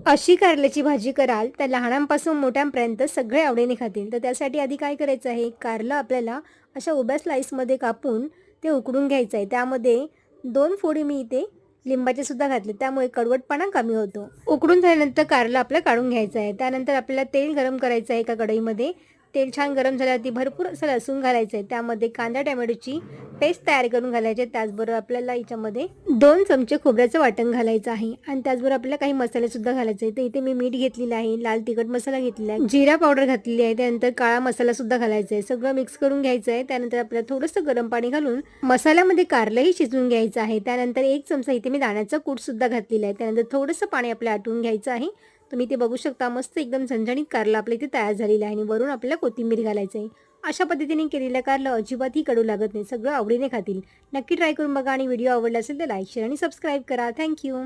अशी कारल्याची भाजी कराल तर लहानांपासून मोठ्यांपर्यंत सगळे आवडीने खातील. तर त्यासाठी आधी काय करायचं आहे, कारलं आपल्याला अशा उभ्या स्लाईसमध्ये कापून ते उकडून घ्यायचं आहे. त्यामध्ये 2 फोडी मी इथे लिंबाचे सुद्धा घातले, त्यामुळे कडवटपणा कमी होतो. उकडून झाल्यानंतर कारलं आपलं काढून घ्यायचं आहे. त्यानंतर आपल्याला तेल गरम करायचं आहे एका कढईमध्ये. तेल छान गरम झाल्यावरती भरपूर असं लसूण घालायचं आहे. त्यामध्ये कांदा टोमॅटोची पेस्ट तयार करून घालायची आहे. त्याचबरोबर आपल्याला याच्यामध्ये 2 चमचे खोबऱ्याचं वाटण घालायचं आहे आणि त्याचबरोबर आपल्याला काही मसाले सुद्धा घालायचे आहे. तर इथे मी मीठ घेतलेलं आहे, लाल तिखट मसाला घेतलेला आहे, जिरा पावडर घातलेली आहे, त्यानंतर काळा मसाला सुद्धा घालायचा आहे. सगळं मिक्स करून घ्यायचं आहे. त्यानंतर आपल्याला थोडंसं गरम पाणी घालून मसाल्यामध्ये कारलंही शिजवून घ्यायचं आहे. त्यानंतर 1 चमचा इथे मी दाण्याचं कूट सुद्धा घातलेलं आहे. त्यानंतर थोडंसं पाणी आपल्याला आटवून घ्यायचं आहे. तुम्ही ते बघू शकता, मस्त एकदम झणझणीत कारलं आपल्या इथे तयार झालेलं आहे आणि वरून आपल्याला कोथिंबीर घालायचं आहे. अशा पद्धतीने केलेलं कारलं अजिबातही कडू लागत नाही, सगळं आवडीने खातील. नक्की ट्राय करून बघा आणि व्हिडिओ आवडला असेल तर लाईक, शेअर आणि सबस्क्राईब करा. थँक्यू.